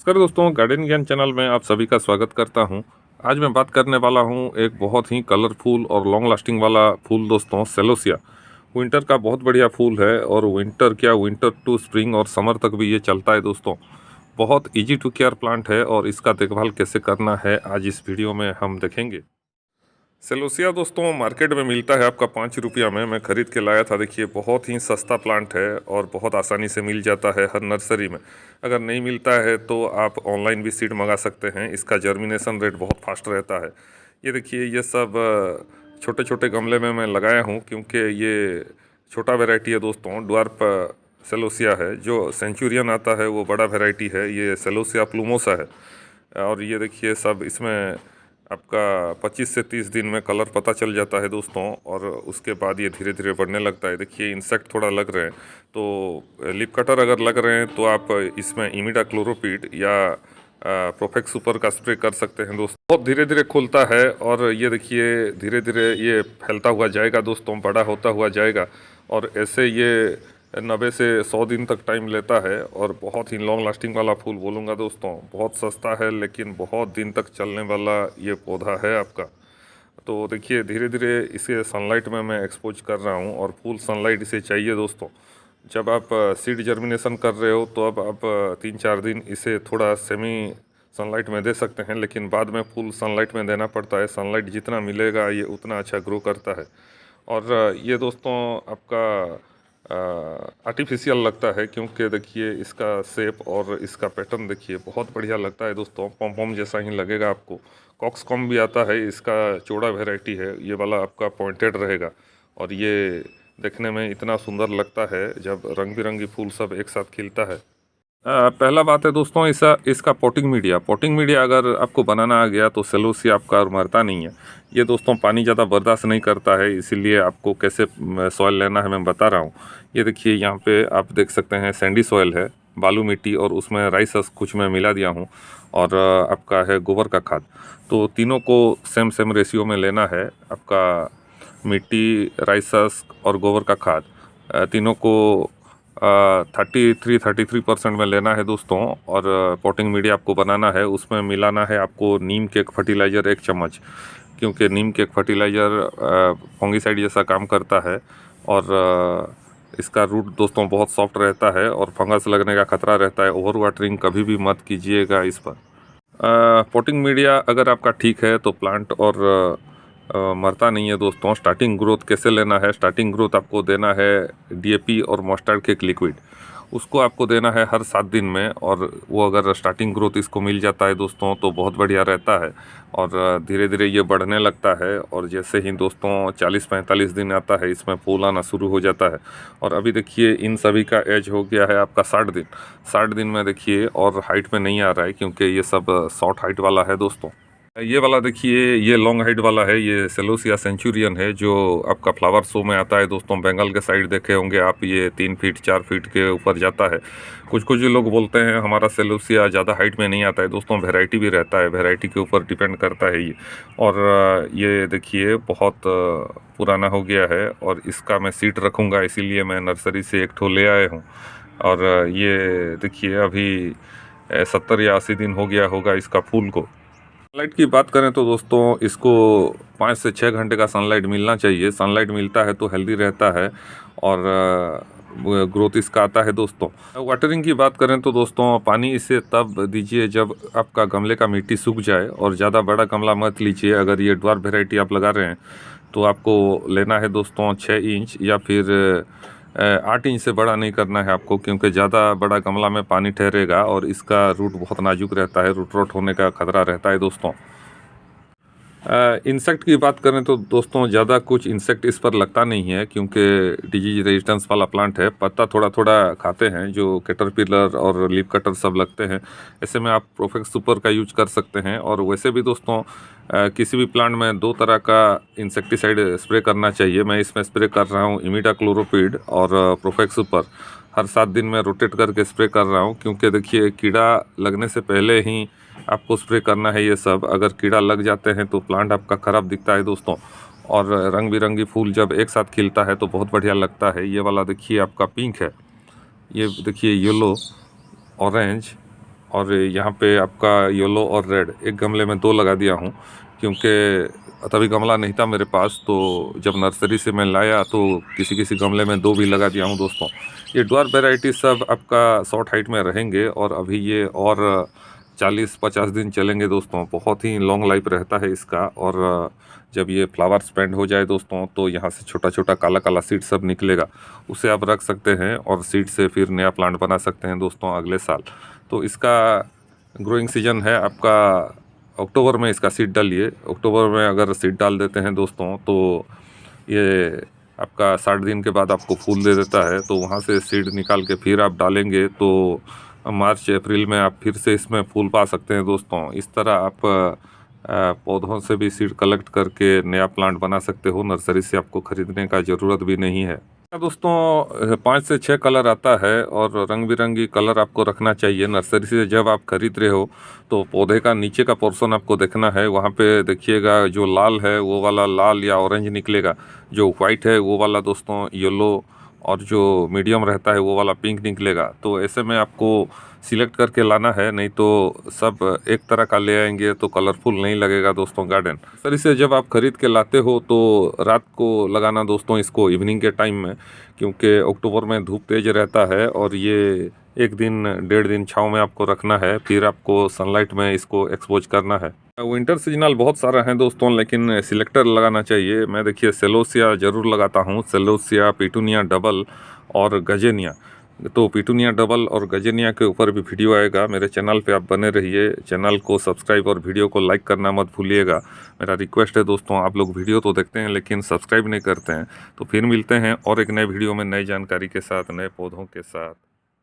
नमस्कार दोस्तों, गार्डन ज्ञान चैनल में आप सभी का स्वागत करता हूं। आज मैं बात करने वाला हूं एक बहुत ही कलरफुल और लॉन्ग लास्टिंग वाला फूल दोस्तों, सेलोसिया। विंटर का बहुत बढ़िया फूल है और विंटर टू स्प्रिंग और समर तक भी ये चलता है दोस्तों। बहुत इजी टू केयर प्लांट है और इसका देखभाल कैसे करना है आज इस वीडियो में हम देखेंगे। सेलोसिया दोस्तों मार्केट में मिलता है आपका 5 रुपया में। मैं ख़रीद के लाया था। देखिए बहुत ही सस्ता प्लांट है और बहुत आसानी से मिल जाता है हर नर्सरी में। अगर नहीं मिलता है तो आप ऑनलाइन भी सीड मंगा सकते हैं। इसका जर्मिनेशन रेट बहुत फास्ट रहता है। ये देखिए ये सब छोटे छोटे गमले में मैं लगाया हूँ क्योंकि ये छोटा वेराइटी है दोस्तों। ड्वार्फ सेलोसिया है। जो सेंचुरियन आता है वो बड़ा वेराइटी है। ये सेलोसिया प्लूमोसा है। और ये देखिए सब इसमें आपका 25 से 30 दिन में कलर पता चल जाता है दोस्तों। और उसके बाद ये धीरे धीरे बढ़ने लगता है। देखिए इंसेक्ट थोड़ा लग रहे हैं तो लीफ कटर अगर लग रहे हैं तो आप इसमें इमिडाक्लोरोपिड या प्रोफेक्स सुपर का स्प्रे कर सकते हैं दोस्तों। बहुत धीरे धीरे खुलता है और ये देखिए धीरे धीरे ये फैलता हुआ जाएगा दोस्तों, बड़ा होता हुआ जाएगा। और ऐसे ये 90 से 100 दिन तक टाइम लेता है और बहुत ही लॉन्ग लास्टिंग वाला फूल बोलूँगा दोस्तों। बहुत सस्ता है लेकिन बहुत दिन तक चलने वाला ये पौधा है आपका। तो देखिए धीरे धीरे इसे सनलाइट में मैं एक्सपोज कर रहा हूँ और फुल सनलाइट इसे चाहिए दोस्तों। जब आप सीड जर्मिनेशन कर रहे हो तो अब आप 3-4 दिन इसे थोड़ा सेमी सनलाइट में दे सकते हैं, लेकिन बाद में फुल सनलाइट में देना पड़ता है। सनलाइट जितना मिलेगा ये उतना अच्छा ग्रो करता है। और ये दोस्तों आपका आर्टिफिशियल लगता है क्योंकि देखिए इसका शेप और इसका पैटर्न देखिए बहुत बढ़िया लगता है दोस्तों। पॉम पॉम जैसा ही लगेगा आपको। कॉक्सकॉम भी आता है, इसका चौड़ा वैरायटी है। ये वाला आपका पॉइंटेड रहेगा और ये देखने में इतना सुंदर लगता है जब रंग बिरंगी फूल सब एक साथ खिलता है। पहला बात है दोस्तों इसका पोटिंग मीडिया अगर आपको बनाना आ गया तो सेलोसिया आपका और मरता नहीं है। ये दोस्तों पानी ज़्यादा बर्दाश्त नहीं करता है, इसीलिए आपको कैसे सॉइल लेना है मैं बता रहा हूँ। ये देखिए यहाँ पे आप देख सकते हैं सैंडी सॉइल है, बालू मिट्टी, और उसमें राइस हस्क कुछ मैं मिला दिया हूँ और आपका है गोबर का खाद। तो तीनों को सेम सेम रेशियो में लेना है आपका। मिट्टी, राइस हस्क और गोबर का खाद तीनों को 33% में लेना है दोस्तों। और पॉटिंग मीडिया आपको बनाना है, उसमें मिलाना है आपको नीम केक फर्टिलाइज़र 1 चम्मच, क्योंकि नीम केक फर्टिलाइज़र फंगीसाइड जैसा काम करता है। और इसका रूट दोस्तों बहुत सॉफ्ट रहता है और फंगस लगने का खतरा रहता है। ओवर वाटरिंग कभी भी मत कीजिएगा इस पर। पॉटिंग मीडिया अगर आपका ठीक है तो प्लांट और मरता नहीं है दोस्तों। स्टार्टिंग ग्रोथ कैसे लेना है? स्टार्टिंग ग्रोथ आपको देना है डीएपी और मस्टर्ड केक लिक्विड। उसको आपको देना है हर 7 दिन में, और वो अगर स्टार्टिंग ग्रोथ इसको मिल जाता है दोस्तों तो बहुत बढ़िया रहता है। और धीरे धीरे ये बढ़ने लगता है और जैसे ही दोस्तों 40-45 दिन आता है इसमें फूल आना शुरू हो जाता है। और अभी देखिए इन सभी का एज हो गया है आपका 60 दिन। 60 दिन में देखिए और हाइट में नहीं आ रहा है क्योंकि ये सब शॉर्ट हाइट वाला है दोस्तों। ये वाला देखिए ये लॉन्ग हाइट वाला है, ये सेलोसिया सेंचुरियन है जो आपका फ्लावर शो में आता है दोस्तों। बंगाल के साइड देखे होंगे आप, ये 3 फीट 4 फीट के ऊपर जाता है। कुछ कुछ लोग बोलते हैं हमारा सेलोसिया ज़्यादा हाइट में नहीं आता है दोस्तों। वैरायटी भी रहता है, वैरायटी के ऊपर डिपेंड करता है ये। और ये देखिए बहुत पुराना हो गया है और इसका मैं सीड रखूँगा, इसीलिए मैं नर्सरी से एक ठो ले आया हूँ। और ये देखिए अभी 70 या 80 दिन हो गया होगा इसका फूल को। सनलाइट की बात करें तो दोस्तों इसको 5 से 6 घंटे का सनलाइट मिलना चाहिए। सनलाइट मिलता है तो हेल्दी रहता है और ग्रोथ इसका आता है दोस्तों। वाटरिंग की बात करें तो दोस्तों पानी इसे तब दीजिए जब आपका गमले का मिट्टी सूख जाए, और ज़्यादा बड़ा गमला मत लीजिए। अगर ये ड्वार्फ वैरायटी आप लगा रहे हैं तो आपको लेना है दोस्तों 6 इंच या फिर 8 इंच से बड़ा नहीं करना है आपको, क्योंकि ज़्यादा बड़ा गमला में पानी ठहरेगा और इसका रूट बहुत नाजुक रहता है, रूट रोट होने का खतरा रहता है दोस्तों। इंसेक्ट की बात करें तो दोस्तों ज़्यादा कुछ इंसेक्ट इस पर लगता नहीं है क्योंकि डिजीज रेजिस्टेंस वाला प्लांट है। पत्ता थोड़ा थोड़ा खाते हैं जो कैटरपिलर और लीफ कटर सब लगते हैं। ऐसे में आप प्रोफेक्स सुपर का यूज कर सकते हैं। और वैसे भी दोस्तों किसी भी प्लांट में 2 तरह का इंसेक्टिसाइड स्प्रे करना चाहिए। मैं इसमें स्प्रे कर रहा हूँ इमिडाक्लोरोपिड और प्रोफेक्स सुपर। हर 7 दिन में रोटेट करके स्प्रे कर रहा हूँ क्योंकि देखिए कीड़ा लगने से पहले ही आपको स्प्रे करना है ये सब। अगर कीड़ा लग जाते हैं तो प्लांट आपका ख़राब दिखता है दोस्तों। और रंग बिरंगी फूल जब एक साथ खिलता है तो बहुत बढ़िया लगता है। ये वाला देखिए आपका पिंक है, ये देखिए येलो, ऑरेंज और यहाँ पे आपका येलो और रेड एक गमले में 2 लगा दिया हूँ, क्योंकि तभी गमला नहीं था मेरे पास, तो जब नर्सरी से मैं लाया तो किसी किसी गमले में 2 भी लगा दिया हूँ दोस्तों। ये ड्वार्फ वैरायटी सब आपका शॉर्ट हाइट में रहेंगे और अभी ये और 40-50 दिन चलेंगे दोस्तों। बहुत ही लॉन्ग लाइफ रहता है इसका। और जब ये फ्लावर स्प्रेड हो जाए दोस्तों तो यहाँ से छोटा छोटा काला काला सीड सब निकलेगा, उसे आप रख सकते हैं और सीड से फिर नया प्लांट बना सकते हैं दोस्तों अगले साल। तो इसका ग्रोइंग सीजन है आपका अक्टूबर में। इसका सीड डालिए, अक्टूबर में अगर सीड डाल देते हैं दोस्तों तो ये आपका 60 दिन के बाद आपको फूल दे देता है। तो वहाँ से सीड निकाल के फिर आप डालेंगे तो मार्च अप्रैल में आप फिर से इसमें फूल पा सकते हैं दोस्तों। इस तरह आप पौधों से भी सीड कलेक्ट करके नया प्लांट बना सकते हो, नर्सरी से आपको ख़रीदने का ज़रूरत भी नहीं है दोस्तों। 5 से 6 कलर आता है और रंग बिरंगी कलर आपको रखना चाहिए नर्सरी से। जब आप खरीद रहे हो तो पौधे का नीचे का पोर्शन आपको देखना है, वहाँ पे देखिएगा जो लाल है वो वाला लाल या ऑरेंज निकलेगा, जो वाइट है वो वाला दोस्तों येलो, और जो मीडियम रहता है वो वाला पिंक निकलेगा। तो ऐसे में आपको सिलेक्ट करके लाना है, नहीं तो सब एक तरह का ले आएंगे तो कलरफुल नहीं लगेगा दोस्तों गार्डन। नर्सरी से जब आप खरीद के लाते हो तो रात को लगाना दोस्तों इसको, इवनिंग के टाइम में, क्योंकि अक्टूबर में धूप तेज रहता है और ये 1 दिन 1.5 दिन छाँव में आपको रखना है, फिर आपको सनलाइट में इसको एक्सपोज करना है। विंटर सीजनल बहुत सारा है दोस्तों, लेकिन सिलेक्टर लगाना चाहिए। मैं देखिए सेलोसिया ज़रूर लगाता हूँ, सेलोसिया, पिटूनिया डबल और गजेनिया। तो पिटूनिया डबल और गजेनिया के ऊपर भी वीडियो आएगा मेरे चैनल पे, आप बने रहिए। चैनल को सब्सक्राइब और वीडियो को लाइक करना मत भूलिएगा। मेरा रिक्वेस्ट है दोस्तों, आप लोग वीडियो तो देखते हैं लेकिन सब्सक्राइब नहीं करते हैं। तो फिर मिलते हैं और एक नए वीडियो में नई जानकारी के साथ, नए पौधों के साथ।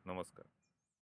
नमस्कार।